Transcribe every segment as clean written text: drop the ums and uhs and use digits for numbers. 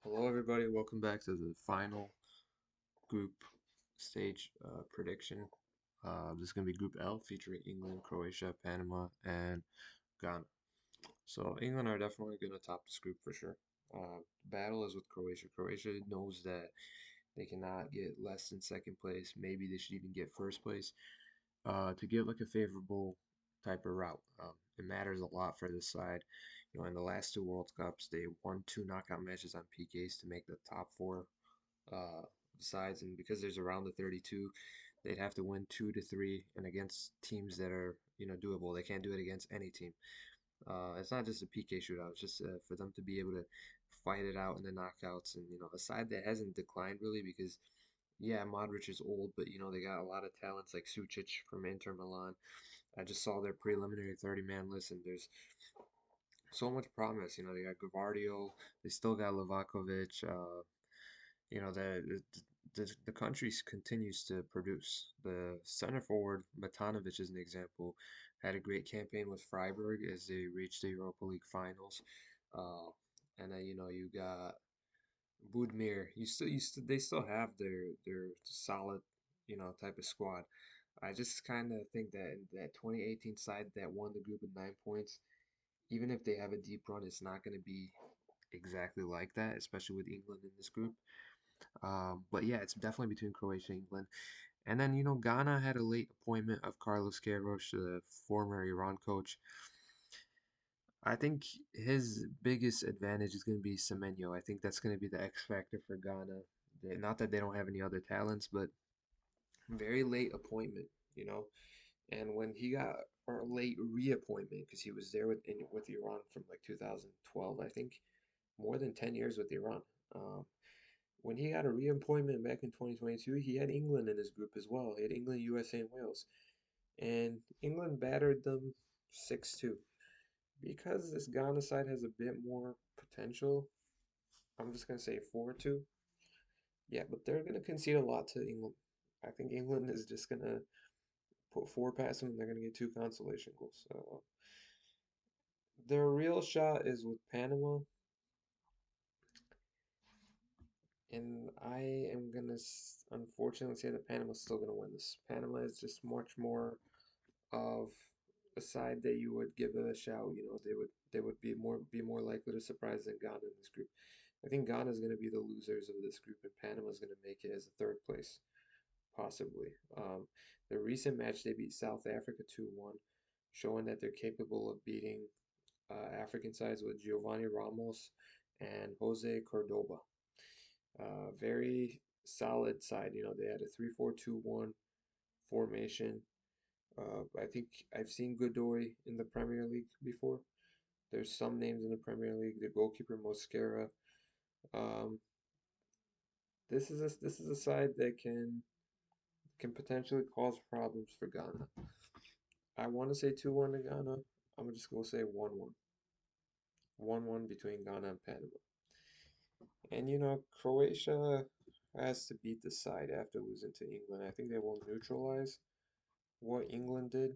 Hello, everybody. Welcome back to the final group stage prediction. This is going to be Group L featuring England, Croatia, Panama, and Ghana. So, England are definitely going to top this group for sure. Battle is with Croatia. Croatia knows that they cannot get less than second place. Maybe they should even get first place to get like a favorable type of route. It matters a lot for this side. In the last two World Cups, they won two knockout matches on PKs to make the top four uh, sides, and because there's a round of 32, they'd have to win 2 to 3, and against teams that are doable. They can't do it against any team. It's not just a PK shootout; it's just for them to be able to fight it out in the knockouts, and a side that hasn't declined really because. Yeah, Modric is old, but they got a lot of talents like Sucic from Inter Milan. I just saw their preliminary 30-man list, and there's so much promise. They got Gavardio, they still got Livakovic. You know the country continues to produce. The center forward Matanovic is an example. Had a great campaign with Freiburg as they reached the Europa League finals. Uh, and then you got Budimir. They still have their solid type of squad. I just kind of think that in that 2018 side that won the group with 9 points, even if they have a deep run, it's not going to be exactly like that, especially with England in this group. But yeah, it's definitely between Croatia and England. And then, Ghana had a late appointment of Carlos Queiroz, the former Iran coach. I think his biggest advantage is going to be Semenyo. I think that's going to be the X factor for Ghana. Not that they don't have any other talents, but very late appointment, you know. And when he got or late reappointment, because he was there with Iran from like 2012, I think, more than 10 years with Iran. Um, when he got a reappointment back in 2022, he had England in his group as well. He had England, USA, and Wales. And England battered them 6-2. Because this Ghana side has a bit more potential, I'm just going to say 4-2. Yeah, but they're going to concede a lot to England. I think England is just going to put four past them and they're going to get two consolation goals. So their real shot is with Panama, and I am gonna unfortunately say that Panama's still gonna win this. Panama is just much more of a side that you would give it a shout. They would be more likely to surprise than Ghana in this group. I think Ghana is gonna be the losers of this group, and Panama is gonna make it as a third place, possibly. The recent match they beat South Africa 2-1, showing that they're capable of beating African sides with Giovanni Ramos and Jose Cordoba. Very solid side. They had a 3-4-2-1 formation. I think I've seen Godoy in the Premier League before. There's some names in the Premier League. The goalkeeper Mosquera. Um, this is a side that can potentially cause problems for Ghana. I want to say 2-1 to Ghana. I'm just gonna say 1-1. 1-1 between Ghana and Panama. And Croatia has to beat the side after losing to England. I think they will neutralize what England did.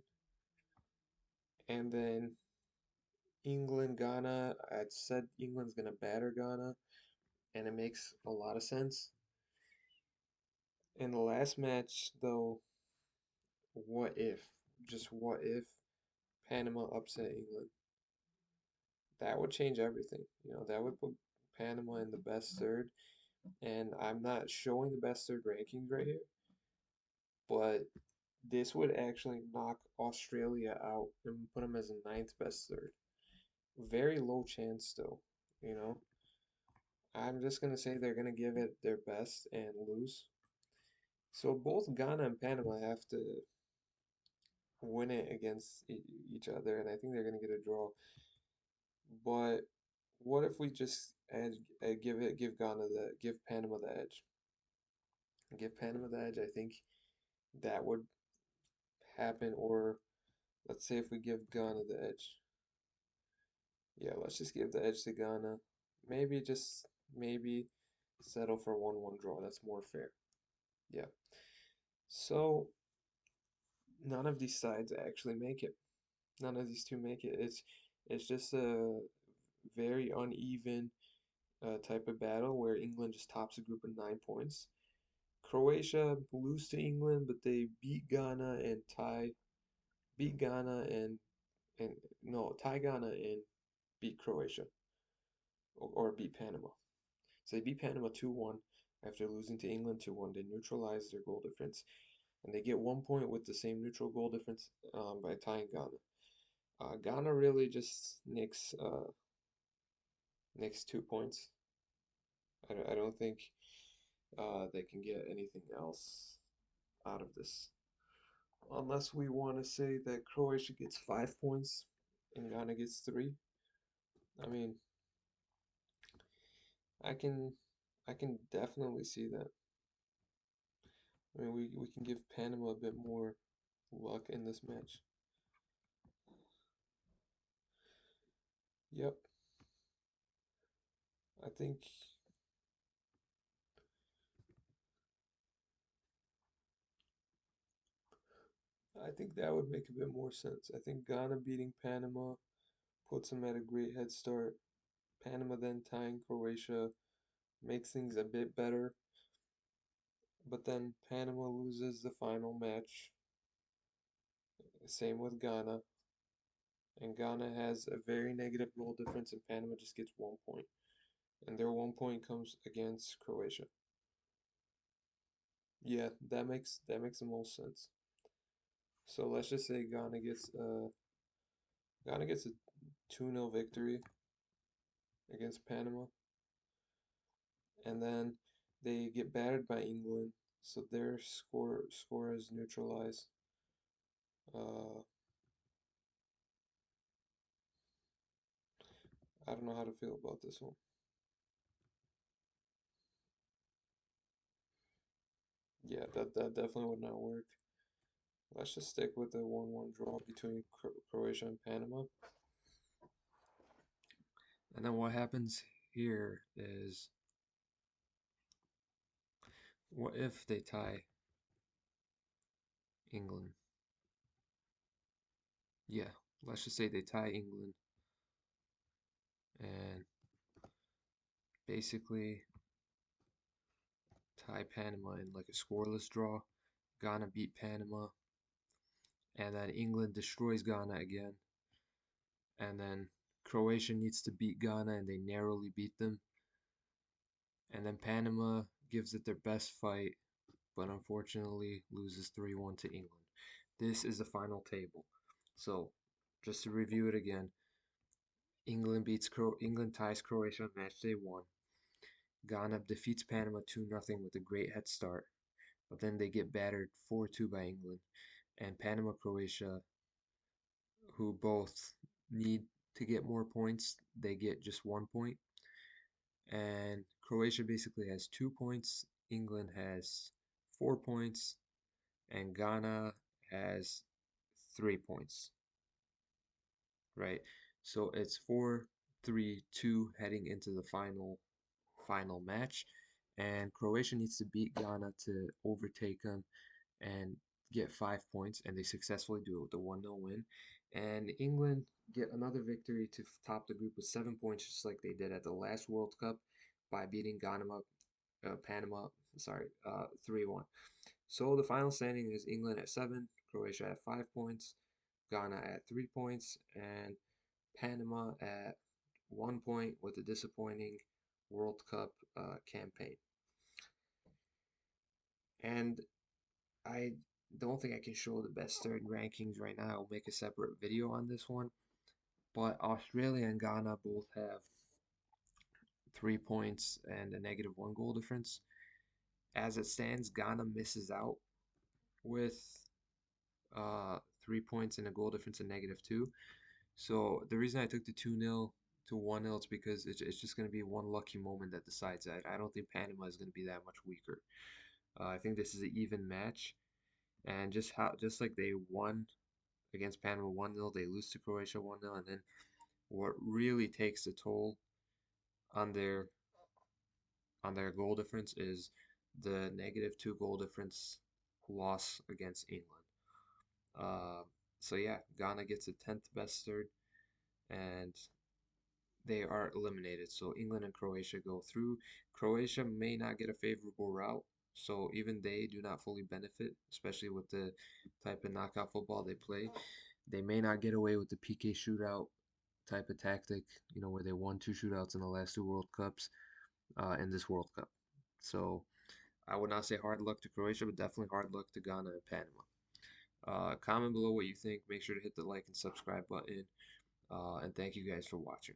And then England, Ghana, I'd said England's going to batter Ghana, and it makes a lot of sense. In the last match, though, what if, just what if Panama upset England? That would change everything. That would put Panama in the best third. And I'm not showing the best third rankings right here, but this would actually knock Australia out and put them as a ninth best third. Very low chance still, you know. I'm just gonna say they're gonna give it their best and lose. So both Ghana and Panama have to win it against each other, and I think they're gonna get a draw. But what if we just give Panama the edge? Give Panama the edge. I think that would happen. Or let's say if we give Ghana the edge. Yeah, let's just give the edge to Ghana. Maybe settle for 1-1 draw. That's more fair. Yeah. So none of these sides actually make it. None of these two make it. It's just a very uneven type of battle where England just tops a group of 9 points. Croatia lose to England, but they beat Ghana and no, tie Ghana and beat Croatia or beat Panama. So they beat Panama 2-1 after losing to England 2-1. They neutralized their goal difference, and they get 1 point with the same neutral goal difference by tying Ghana. Ghana really just nicks 2 points. I don't think they can get anything else out of this. Unless we want to say that Croatia gets 5 points and Ghana gets three. I mean, I can I can definitely see that. I mean, we can give Panama a bit more luck in this match. Yep, I think I think that would make a bit more sense. I think Ghana beating Panama puts them at a great head start. Panama then tying Croatia makes things a bit better, but then Panama loses the final match. Same with Ghana. And Ghana has a very negative goal difference, and Panama just gets 1 point. And their 1 point comes against Croatia. Yeah, that makes the most sense. So let's just say Ghana gets a 2-0 victory against Panama, and then they get battered by England, so their score is neutralized. Uh, I don't know how to feel about this one. Yeah, that definitely would not work. Let's just stick with the 1-1 draw between Croatia and Panama. And then what happens here is, what if they tie England? Yeah, let's just say they tie England and basically tie Panama in like a scoreless draw. Ghana beat Panama, and then England destroys Ghana again, and then Croatia needs to beat Ghana and they narrowly beat them, and then Panama gives it their best fight, but unfortunately loses 3-1 to England. This is the final table. So, just to review it again, England ties Croatia on match day 1. Ghana defeats Panama 2-0 with a great head start, but then they get battered 4-2 by England. And Panama Croatia, who both need to get more points, they get just 1 point. And Croatia basically has 2 points, England has 4 points, and Ghana has 3 points, right? So it's 4-3-2 heading into the final match, and Croatia needs to beat Ghana to overtake them and get 5 points, and they successfully do it with a 1-0 win. And England get another victory to top the group with 7 points, just like they did at the last World Cup by beating Panama, sorry, 3-1. So the final standing is England at 7, Croatia at 5 points, Ghana at 3 points, and Panama at 1 point with a disappointing World Cup campaign. And I don't think I can show the best third rankings right now. I'll make a separate video on this one. But Australia and Ghana both have 3 points and a -1 goal difference. As it stands, Ghana misses out with 3 points and a goal difference of -2. So the reason I took the 2-0 to 1-0 is because it's just going to be one lucky moment that decides that. I don't think Panama is going to be that much weaker. I think this is an even match, and just like they won against Panama 1-0, they lose to Croatia 1-0, and then what really takes a toll on their goal difference is the -2 goal difference loss against England. Uh, so yeah, Ghana gets a 10th best third, and they are eliminated. So England and Croatia go through. Croatia may not get a favorable route, so even they do not fully benefit, especially with the type of knockout football they play. They may not get away with the PK shootout type of tactic, where they won two shootouts in the last two World Cups in this World Cup. So I would not say hard luck to Croatia, but definitely hard luck to Ghana and Panama. Comment below what you think. Make sure to hit the like and subscribe button. And thank you guys for watching.